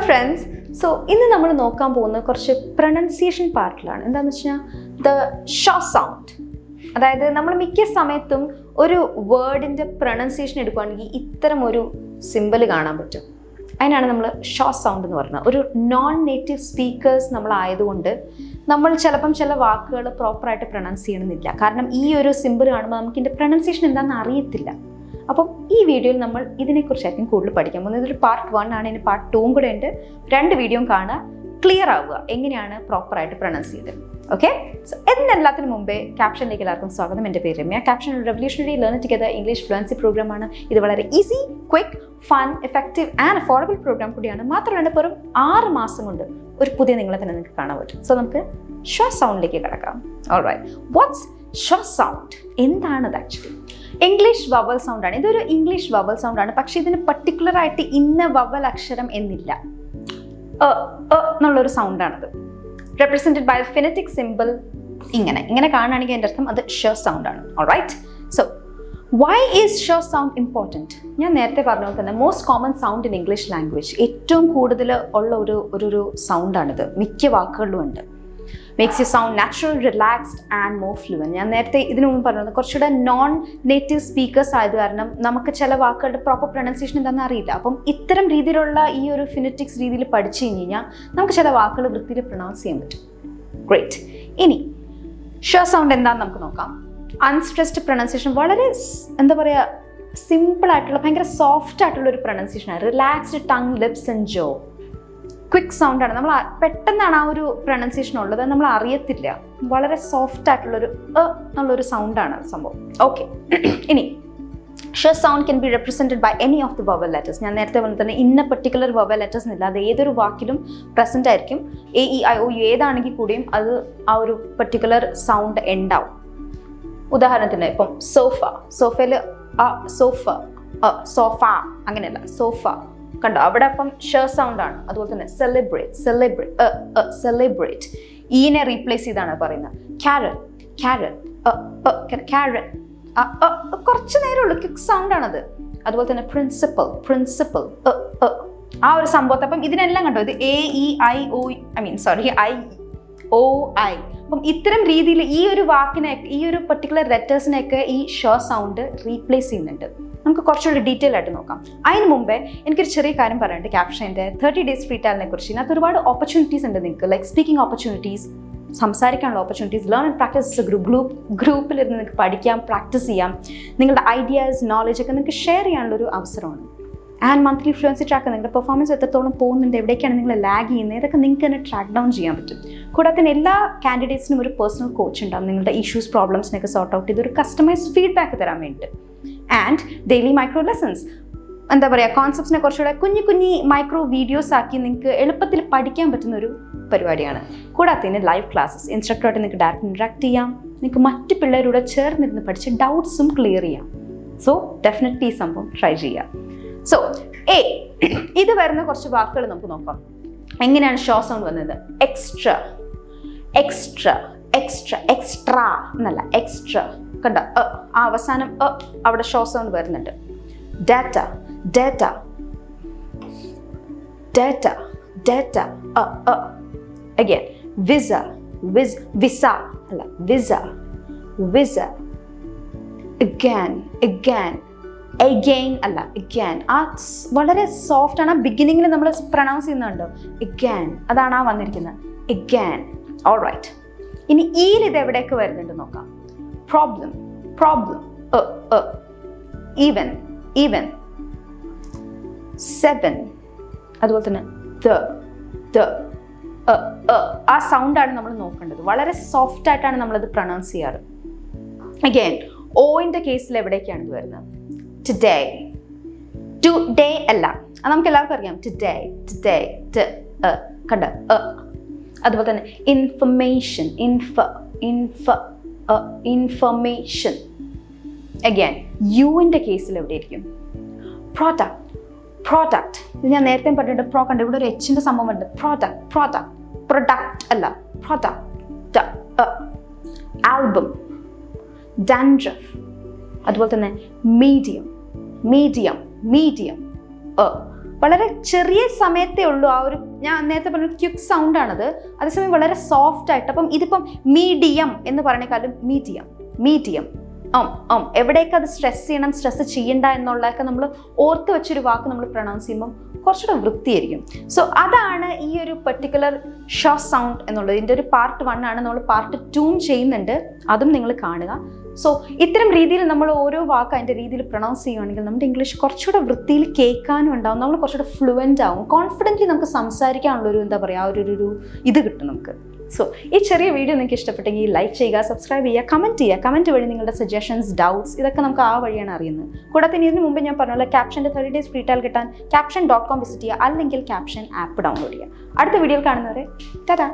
Friends, so ഇന്ന് നമ്മൾ നോക്കാൻ പോകുന്നത് കുറച്ച് പ്രൊനൗൺസിയേഷൻ പാർട്ടിലാണ്. എന്താണെന്ന് വെച്ചാൽ ദ ഷ സൗണ്ട്. അതായത് നമ്മൾ മിക്ക സമയത്തും ഒരു വേർഡിൻ്റെ പ്രൊനൗൺസിയേഷൻ എടുക്കുകയാണെങ്കിൽ ഇത്തരം ഒരു സിമ്പിൾ കാണാൻ പറ്റും. അതിനാണ് നമ്മൾ ഷ സൗണ്ട് എന്ന് പറയുന്നത്. ഒരു നോൺ നേറ്റീവ് സ്പീക്കേഴ്സ് നമ്മളായതുകൊണ്ട് നമ്മൾ ചിലപ്പം ചില വാക്കുകൾ പ്രോപ്പറായിട്ട് പ്രൊനൗൺസ് ചെയ്യണമെന്നില്ല. കാരണം ഈ ഒരു സിമ്പിൾ കാണുമ്പോൾ നമുക്ക് ഇതിൻ്റെ പ്രൊനൗൺസിയേഷൻ എന്താണെന്ന് അറിയത്തില്ല. അപ്പം ഈ വീഡിയോയിൽ നമ്മൾ ഇതിനെക്കുറിച്ചായിരിക്കും കൂടുതൽ പഠിക്കാൻ പോകുന്നത്. ഇതൊരു പാർട്ട് 1 ആണ്, ഇനി പാർട്ട് 2 കൂടെ ഉണ്ട്. 2 വീഡിയോയും കാണുക, ക്ലിയർ ആവുക എങ്ങനെയാണ് പ്രോപ്പറായിട്ട് പ്രൊനൗൺസ് ചെയ്തത്. ഓക്കെ, സോ ഇതിനെല്ലാത്തിനും മുമ്പേ ക്യാപ്ഷനിലേക്ക് എല്ലാവർക്കും സ്വാഗതം. എൻ്റെ പേര് രമ്യ. ക്യാപ്ഷൻ ഒരു revolutionary learn together English fluency പ്രോഗ്രാമാണ്. ഇത് വളരെ easy, quick, fun, effective and affordable program കൂടിയാണ്. മാത്രമല്ല വെറും 6 മാസം കൊണ്ട് ഒരു പുതിയ നിങ്ങളെ തന്നെ നിങ്ങൾക്ക് കാണാൻ പറ്റും. സോ നമുക്ക് ഷ സൗണ്ടിലേക്ക് കിടക്കാം. ഓൾറൈറ്റ്, വാട്ട്സ് ഷ സൗണ്ട്? എന്താണത് ആക്ച്വലി? ഇംഗ്ലീഷ് വവൽ സൗണ്ട് ആണ്. ഇതൊരു ഇംഗ്ലീഷ് വവൽ സൗണ്ട് ആണ്. പക്ഷെ ഇതിന് പർട്ടിക്കുലർ ആയിട്ട് ഇന്ന വവൽ അക്ഷരം എന്നില്ല. എന്നുള്ളൊരു സൗണ്ടാണത്. Represented by phonetic symbol. ഇങ്ങനെ കാണുകയാണെങ്കിൽ എൻ്റെ അർത്ഥം അത് ഷ സൗണ്ട് ആണ്. ഓൾറൈറ്റ്, സോ വൈ ഈസ് ഷ സൗണ്ട് ഇമ്പോർട്ടൻറ്റ്? ഞാൻ നേരത്തെ പറഞ്ഞ പോലെ തന്നെ most common sound in English language. ഏറ്റവും കൂടുതൽ ഉള്ള ഒരു സൗണ്ടാണിത്. മിക്ക വാക്കുകളിലും ഉണ്ട്. Makes you sound natural, relaxed and more fluent. ഞാൻ നേരത്തെ ഇതിനു മുമ്പ് പറഞ്ഞത് കുറച്ചുകൂടെ നോൺ നേറ്റീവ് സ്പീക്കേഴ്സ് ആയത് കാരണം നമുക്ക് ചില വാക്കുകളുടെ പ്രോപ്പർ പ്രൊനൗൺസിയേഷൻ എന്താണെന്ന് അറിയില്ല. അപ്പം ഇത്തരം രീതിയിലുള്ള ഈ ഒരു ഫിനറ്റിക്സ് രീതിയിൽ പഠിച്ചു കഴിഞ്ഞാൽ നമുക്ക് ചില വാക്കുകൾ വൃത്തിയിൽ പ്രൊനൗൺസ് ചെയ്യാൻ പറ്റും. ഗ്രേറ്റ്. ഇനി ഷ സൗണ്ട് എന്താണെന്ന് നമുക്ക് നോക്കാം. അൺസ്ട്രെസ്ഡ് പ്രൊനൗൺസിയേഷൻ, വളരെ എന്താ പറയുക, സിമ്പിളായിട്ടുള്ള ഭയങ്കര സോഫ്റ്റ് ആയിട്ടുള്ള ഒരു പ്രൊനൗൺസിയേഷനാണ്. Relaxed tongue, lips and jaw. Quick സൗണ്ടാണ്. നമ്മൾ പെട്ടെന്നാണ് ആ ഒരു പ്രൊനൗൺസിയേഷൻ ഉള്ളത്, നമ്മൾ അറിയത്തില്ല. വളരെ സോഫ്റ്റ് ആയിട്ടുള്ളൊരു എന്നുള്ളൊരു സൗണ്ടാണ് സംഭവം. ഓക്കെ, ഇനി ഷ sound can be represented by any of the vowel letters. ഞാൻ നേരത്തെ പറഞ്ഞ തന്നെ ഇന്ന പെർട്ടിക്കുലർ വവൽ ലെറ്റേഴ്സ് എന്നില്ല. അത് ഏതൊരു വാക്കിലും പ്രസൻറ്റ് ആയിരിക്കും. A E I O U ഏതാണെങ്കിൽ കൂടിയും അത് ആ ഒരു പെർട്ടിക്കുലർ സൗണ്ട് ഉണ്ടാവും. ഉദാഹരണത്തിന് ഇപ്പം സോഫ, സോഫയിൽ സോഫ, സോഫ അങ്ങനെയല്ല, സോഫ കണ്ടോ, അവിടെ അപ്പം ഷ സൗണ്ട് ആണ്. അതുപോലെ തന്നെ സെലിബ്രേറ്റ് ഈനെ റീപ്ലേസ് ചെയ്താണ് പറയുന്നത്. ക്യാരറ്റ്, കുറച്ച് നേരമുള്ളൂ, ക്വിക്ക് സൗണ്ട് ആണത്. അതുപോലെ തന്നെ പ്രിൻസിപ്പൽ ആ ഒരു സംഭവത്തെ. അപ്പം ഇതിനെല്ലാം കണ്ടോ, ഇത് A E I O I O I. അപ്പം ഇത്തരം രീതിയിൽ ഈ ഒരു വാക്കിനെ, ഈ ഒരു പെർട്ടിക്കുലർ ലെറ്റേഴ്സിനെയൊക്കെ ഈ ഷ സൗണ്ട് റീപ്ലേസ് ചെയ്യുന്നുണ്ട്. നമുക്ക് കുറച്ചുകൂടി ഡീറ്റെയിൽ ആയിട്ട് നോക്കാം. അതിന് മുമ്പേ എനിക്കൊരു ചെറിയ കാര്യം പറയാനുണ്ട്. ക്യാപ്ഷൻ്റെ 30 ഡേയ്സ് ഫ്രീ ട്രയലിനെ കുറിച്ച്. ഇതിനകത്ത് ഒരുപാട് ഓപ്പർച്യൂണിറ്റീസ് ഉണ്ട് നിങ്ങൾക്ക്. ലൈക്ക് സ്പീക്കിംഗ് ഓപ്പർച്യൂണിറ്റീസ്, സംസാരിക്കാനുള്ള ഓപ്പർച്യൂണിറ്റീസ്, ലേൺ ആൻഡ് പ്രാക്ടീസ് ഗ്രൂപ്പിലിരുന്ന് നിങ്ങൾക്ക് പഠിക്കാം, പ്രാക്ടീസ് ചെയ്യാം. നിങ്ങളുടെ ഐഡിയാസ്, നോളജ് ഒക്കെ നിങ്ങൾക്ക് ഷെയർ ചെയ്യാനുള്ളൊരു അവസരമാണ്. ആൻഡ് മന്ത്ലി ഫ്ലുവൻസി ട്രാക്ക്, നിങ്ങളുടെ പെർഫോമൻസ് എത്രത്തോളം പോകുന്നുണ്ട്, എവിടേക്കാണ് നിങ്ങൾ ലാഗ് ചെയ്യുന്നത്, ഇതൊക്കെ നിങ്ങൾക്ക് തന്നെ ട്രാക്ക് ഡൗൺ ചെയ്യാൻ പറ്റും. കൂടാതെ തന്നെ എല്ലാ കാൻഡിഡേറ്റ്സിനും ഒരു പേഴ്സണൽ കോച്ച് ഉണ്ടാകും. നിങ്ങളുടെ ഇഷ്യൂസ്, പ്രോബ്ലംസിനൊക്കെ സോർട്ട് ഔട്ട് ചെയ്ത് ഒരു കസ്റ്റമൈസ്ഡ് ഫീഡ്ബാക്ക് തരാൻ വേണ്ടിയിട്ട്. ആൻഡ് ഡെയിലി മൈക്രോ ലെസൺസ്, എന്താ പറയുക, കോൺസെപ്റ്റ്സിനെ കുറച്ചുകൂടെ കുഞ്ഞി മൈക്രോ വീഡിയോസ് ആക്കി നിങ്ങൾക്ക് എളുപ്പത്തിൽ പഠിക്കാൻ പറ്റുന്ന ഒരു പരിപാടിയാണ്. കൂടാതെ തന്നെ ലൈവ് ക്ലാസ്സസ്, ഇൻസ്ട്രക്ടറായിട്ട് നിങ്ങൾക്ക് ഡയറക്റ്റ് ഇൻട്രാക്ട് ചെയ്യാം. നിങ്ങൾക്ക് മറ്റ് പിള്ളേരോട് ചേർന്നിരുന്ന് പഠിച്ച് ഡൗട്ട്സും ക്ലിയർ ചെയ്യാം. സോ ഡെഫിനറ്റ്ലി ഈ സംഭവം ട്രൈ ചെയ്യാം. സോ ഇത് വരുന്ന കുറച്ച് വാക്കുകൾ നമുക്ക് നോക്കാം. എങ്ങനെയാണ് ഷ സൗണ്ട് വന്നത്? എക്സ്ട്രാ എന്നല്ല, എക്സ്ട്രാ കണ്ട, ആ അവസാനം അവിടെ ഷ സൗണ്ട് വരുന്നുണ്ട്. Data again. വിസ അല്ല, വിസ again അല്ല, again. ആ വളരെ സോഫ്റ്റ് ആണ്. ബിഗിനിങ്ങിൽ നമ്മൾ പ്രൊനൗൺസ് ചെയ്യുന്നുണ്ടോ, again, അതാണ് ആ വന്നിരിക്കുന്നത്, again. ഓൾറൈറ്റ്, ഇനി ഈൽ ഇത് എവിടെയൊക്കെ വരുന്നുണ്ട് നോക്കാം. Problem even 7. അതുപോലെ തന്നെ ആ സൗണ്ടാണ് നമ്മൾ നോക്കേണ്ടത്. വളരെ സോഫ്റ്റ് ആയിട്ടാണ് നമ്മളത് പ്രൊനൗൺസ് ചെയ്യാറ്. അഗൈൻ ഓയിൻ്റെ കേസിൽ എവിടേക്കാണ് ഇത് വരുന്നത്? ടുഡേ അല്ല, അത് നമുക്ക് എല്ലാവർക്കും അറിയാം. ടുഡേ കണ്ട. അതുപോലെ തന്നെ ഇൻഫർമേഷൻ അഗൈൻ യുവിൻ്റെ കേസിൽ എവിടെയായിരിക്കും? പ്രോഡക്റ്റ്. ഇത് ഞാൻ നേരത്തെ പറഞ്ഞിട്ട് കണ്ട, ഇവിടെ ഒരു എച്ചിൻ്റെ സംഭവം ഉണ്ട്. പ്രൊഡക്റ്റ് അല്ല, പ്രൊഡക്റ്റ്. Album, dandruff. അതുപോലെ തന്നെ മീഡിയം. വളരെ ചെറിയ സമയത്തേ ഉള്ളൂ ആ ഒരു, ഞാൻ നേരത്തെ പറഞ്ഞ ക്വിക്ക് സൗണ്ടാണത്, അതേസമയം വളരെ സോഫ്റ്റ് ആയിട്ട്. അപ്പം ഇതിപ്പം മീഡിയം എന്ന് പറഞ്ഞേക്കാളും മീഡിയം എവിടെയൊക്കെ അത് സ്ട്രെസ് ചെയ്യണം, സ്ട്രെസ് ചെയ്യണ്ട എന്നുള്ളതൊക്കെ നമ്മൾ ഓർത്ത് വെച്ചൊരു വാക്ക് നമ്മൾ പ്രൊണൗൺസ് ചെയ്യുമ്പം കുറച്ചുകൂടെ വൃത്തിയായിരിക്കും. സോ അതാണ് ഈ ഒരു പെർട്ടിക്കുലർ ഷ സൗണ്ട് എന്നുള്ളത്. ഇതിൻ്റെ ഒരു പാർട്ട് 1 ആണ്, നമ്മൾ പാർട്ട് 2 ചെയ്യുന്നുണ്ട്, അതും നിങ്ങൾ കാണുക. സോ ഇത്തരം രീതിയിൽ നമ്മൾ ഓരോ വാക്ക് അതിൻ്റെ രീതിയിൽ പ്രൊണൗൺസ് ചെയ്യുകയാണെങ്കിൽ നമ്മുടെ ഇംഗ്ലീഷ് കുറച്ചുകൂടെ വൃത്തിയിൽ കേൾക്കാനും ഉണ്ടാവും, നമ്മൾ കുറച്ചുകൂടെ ഫ്ലുവൻ്റ് ആവും, കോൺഫിഡൻ്റ്ലി നമുക്ക് സംസാരിക്കാനുള്ളൊരു എന്താ പറയുക ഒരു ഇത് കിട്ടും നമുക്ക്. സോ ഈ ചെറിയ വീഡിയോ നിങ്ങൾക്ക് ഇഷ്ടപ്പെട്ടെങ്കിൽ ലൈക്ക് ചെയ്യുക, സബ്സ്ക്രൈബ് ചെയ്യുക, കമൻറ്റ് വഴി നിങ്ങളുടെ സജഷൻസ്, ഡൗട്ട്സ് ഇതൊക്കെ നമുക്ക് ആ വഴിയാണ് അറിയുന്നത്. കൂടാതെ ഇതിന് മുമ്പ് ഞാൻ പറഞ്ഞ ക്യാപ്ഷൻ്റെ 30 days ഫ്രീ ട്രയൽ കിട്ടാൻ caption.com വിസിറ്റ് ചെയ്യുക, അല്ലെങ്കിൽ ക്യാപ്ഷൻ ആപ്പ് ഡൗൺലോഡ് ചെയ്യുക. അടുത്ത വീഡിയോയിൽ കാണുന്നവരെ ടാറ്റാ.